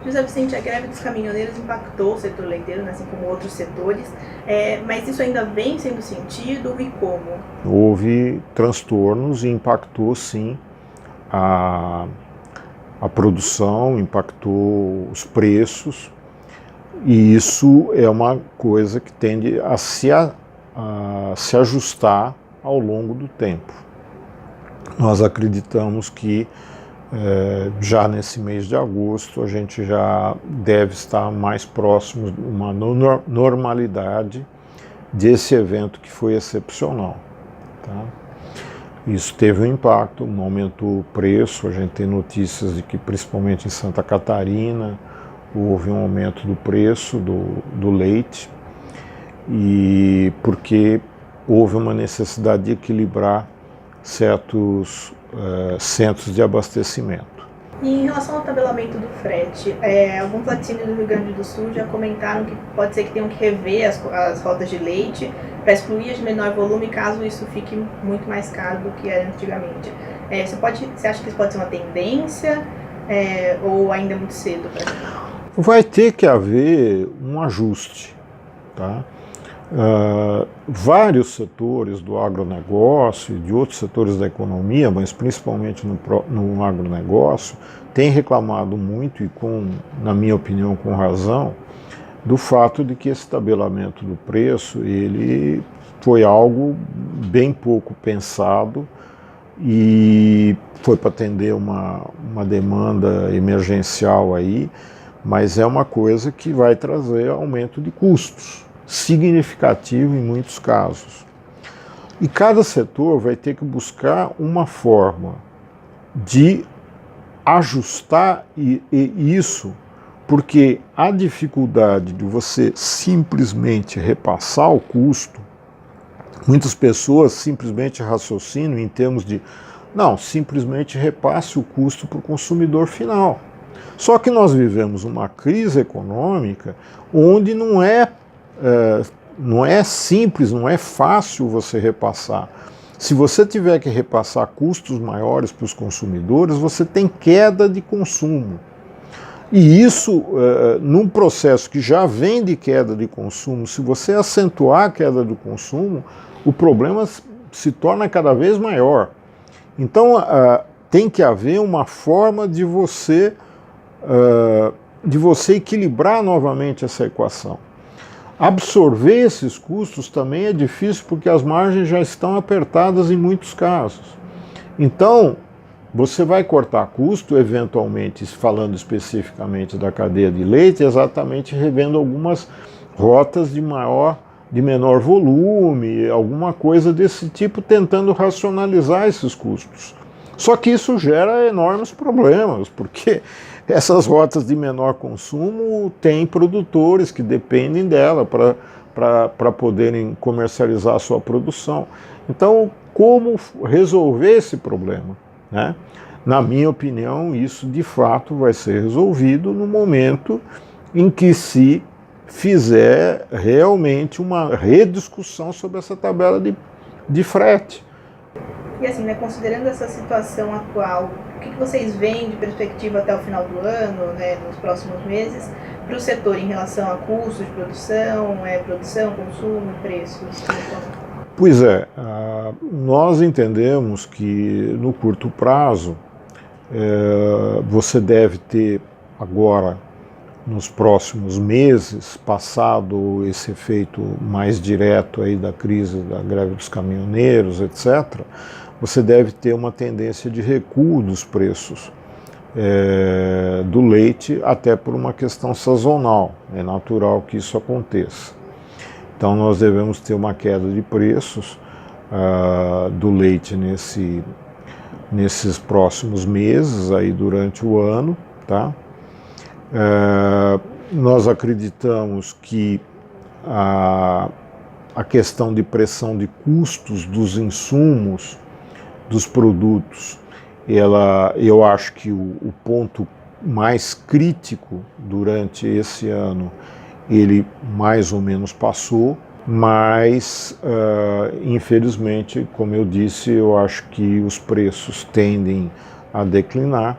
José Vicente, a greve dos caminhoneiros impactou o setor leiteiro, né, assim como outros setores, mas isso ainda vem sendo sentido e como? Houve transtornos e impactou sim a produção, impactou os preços, e isso é uma coisa que tende a se ajustar ao longo do tempo. Nós acreditamos que já nesse mês de agosto a gente já deve estar mais próximo de uma normalidade desse evento que foi excepcional. Tá? Isso teve um impacto, aumentou o preço, a gente tem notícias de que principalmente em Santa Catarina houve um aumento do preço do leite, e porque houve uma necessidade de equilibrar certos centros de abastecimento. E em relação ao tabelamento do frete, alguns laticínios do Rio Grande do Sul já comentaram que pode ser que tenham que rever as rotas de leite para excluir as de menor volume, caso isso fique muito mais caro do que era antigamente. Você acha que isso pode ser uma tendência ou ainda é muito cedo para isso? Vai ter que haver um ajuste, tá? Vários setores do agronegócio e de outros setores da economia, mas principalmente no agronegócio, têm reclamado muito, e na minha opinião com razão, do fato de que esse tabelamento do preço ele foi algo bem pouco pensado e foi para atender uma demanda emergencial aí, mas é uma coisa que vai trazer aumento de custos significativo em muitos casos. E cada setor vai ter que buscar uma forma de ajustar isso, porque a dificuldade de você simplesmente repassar o custo, muitas pessoas simplesmente raciocinam em termos de, não, simplesmente repasse o custo para o consumidor final. Só que nós vivemos uma crise econômica onde não é simples, não é fácil você repassar. Se você tiver que repassar custos maiores para os consumidores, você tem queda de consumo. E isso, num processo que já vem de queda de consumo, se você acentuar a queda do consumo, o problema se torna cada vez maior. Então, tem que haver uma forma de você equilibrar novamente essa equação. Absorver esses custos também é difícil porque as margens já estão apertadas em muitos casos. Então, você vai cortar custo, eventualmente, falando especificamente da cadeia de leite, exatamente revendo algumas rotas de menor volume, alguma coisa desse tipo, tentando racionalizar esses custos. Só que isso gera enormes problemas, porque essas rotas de menor consumo têm produtores que dependem dela para poderem comercializar a sua produção. Então, como resolver esse problema? Né? Na minha opinião, isso de fato vai ser resolvido no momento em que se fizer realmente uma rediscussão sobre essa tabela de frete. E assim, né, considerando essa situação atual, o que vocês veem de perspectiva até o final do ano, né, nos próximos meses, para o setor em relação a custos de produção, consumo e preços? Pois é, nós entendemos que no curto prazo você deve ter agora, nos próximos meses, passado esse efeito mais direto aí da crise da greve dos caminhoneiros, etc., você deve ter uma tendência de recuo dos preços do leite, até por uma questão sazonal. É natural que isso aconteça. Então nós devemos ter uma queda de preços do leite nesses próximos meses, aí durante o ano, tá? Nós acreditamos que a questão de pressão de custos dos insumos, dos produtos, eu acho que o ponto mais crítico durante esse ano, ele mais ou menos passou, mas infelizmente, como eu disse, eu acho que os preços tendem a declinar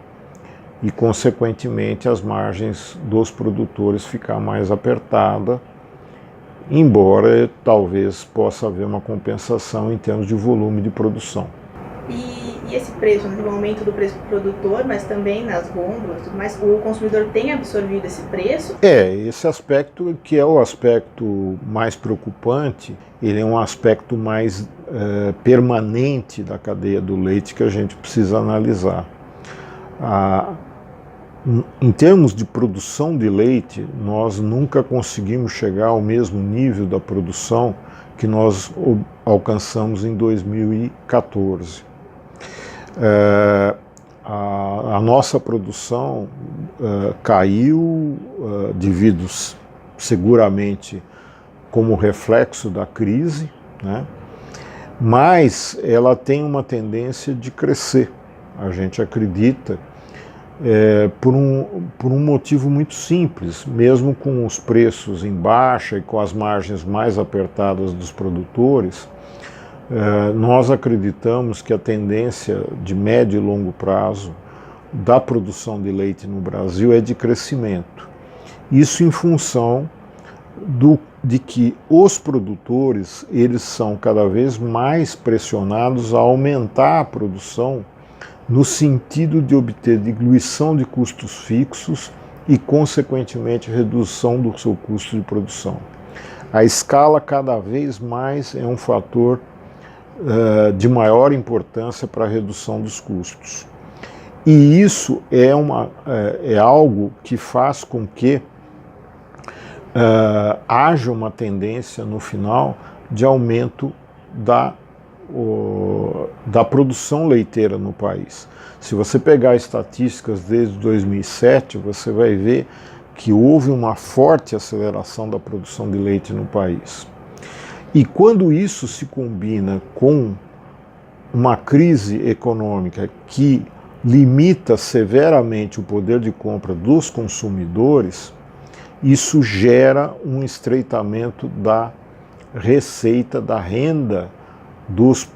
e, consequentemente, as margens dos produtores ficar mais apertada, embora talvez possa haver uma compensação em termos de volume de produção. E esse preço, no aumento do preço do produtor, mas também nas gôndolas, tudo mais, o consumidor tem absorvido esse preço? Esse aspecto que é o aspecto mais preocupante, ele é um aspecto mais permanente da cadeia do leite que a gente precisa analisar. Em termos de produção de leite, nós nunca conseguimos chegar ao mesmo nível da produção que nós alcançamos em 2014. A nossa produção caiu devido seguramente como reflexo da crise, né? Mas ela tem uma tendência de crescer. A gente acredita por um motivo muito simples, mesmo com os preços em baixa e com as margens mais apertadas dos produtores, nós acreditamos que a tendência de médio e longo prazo da produção de leite no Brasil é de crescimento. Isso em função de que os produtores eles são cada vez mais pressionados a aumentar a produção no sentido de obter diluição de custos fixos e, consequentemente, redução do seu custo de produção. A escala cada vez mais é um fator de maior importância para a redução dos custos. E isso é algo que faz com que haja uma tendência no final de aumento da produção leiteira no país. Se você pegar estatísticas desde 2007, você vai ver que houve uma forte aceleração da produção de leite no país. E quando isso se combina com uma crise econômica que limita severamente o poder de compra dos consumidores, isso gera um estreitamento da receita, da renda dos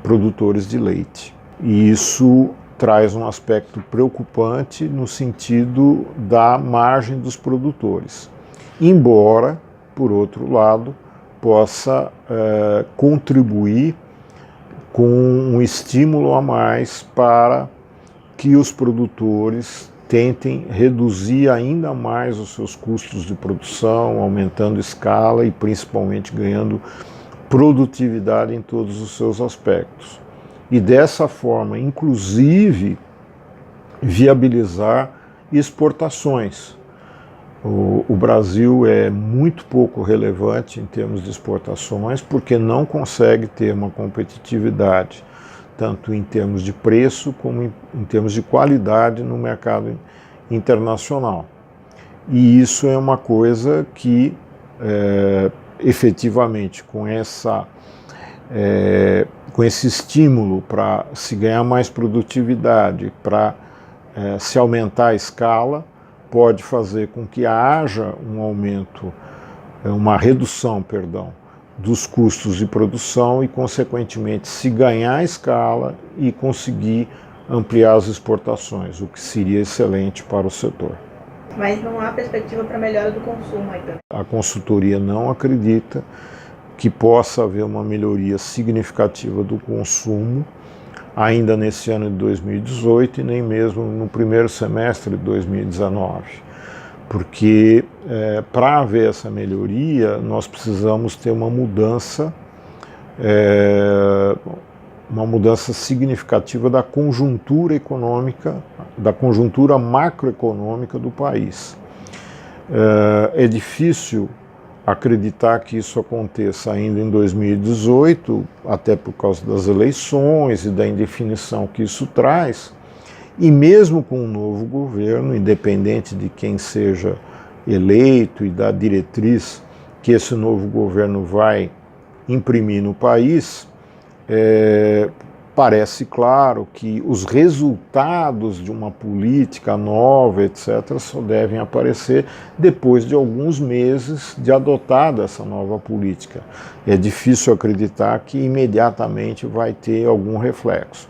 produtores de leite. E isso traz um aspecto preocupante no sentido da margem dos produtores. Embora, por outro lado, possa contribuir com um estímulo a mais para que os produtores tentem reduzir ainda mais os seus custos de produção, aumentando escala e principalmente ganhando produtividade em todos os seus aspectos. E dessa forma, inclusive, viabilizar exportações. O Brasil é muito pouco relevante em termos de exportações porque não consegue ter uma competitividade, tanto em termos de preço como em termos de qualidade no mercado internacional. E isso é uma coisa que, efetivamente, com esse estímulo para se ganhar mais produtividade, para se aumentar a escala, pode fazer com que haja um aumento, uma redução, dos custos de produção e, consequentemente, se ganhar escala e conseguir ampliar as exportações, o que seria excelente para o setor. Mas não há perspectiva para melhora do consumo ainda. A consultoria não acredita que possa haver uma melhoria significativa do consumo ainda nesse ano de 2018 e nem mesmo no primeiro semestre de 2019, porque para haver essa melhoria nós precisamos ter uma mudança significativa da conjuntura econômica, da conjuntura macroeconômica do país. É difícil acreditar que isso aconteça ainda em 2018, até por causa das eleições e da indefinição que isso traz, e mesmo com um novo governo, independente de quem seja eleito e da diretriz que esse novo governo vai imprimir no país, parece claro que os resultados de uma política nova, etc., só devem aparecer depois de alguns meses de adotada essa nova política. É difícil acreditar que imediatamente vai ter algum reflexo.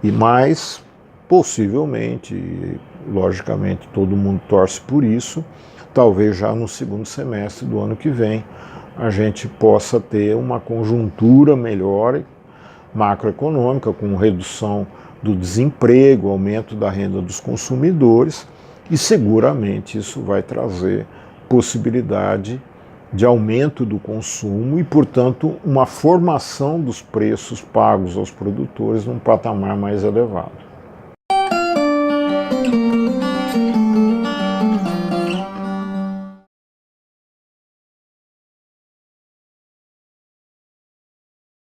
Mas possivelmente, logicamente todo mundo torce por isso, talvez já no segundo semestre do ano que vem a gente possa ter uma conjuntura melhor macroeconômica, com redução do desemprego, aumento da renda dos consumidores, e seguramente isso vai trazer possibilidade de aumento do consumo e, portanto, uma formação dos preços pagos aos produtores num patamar mais elevado.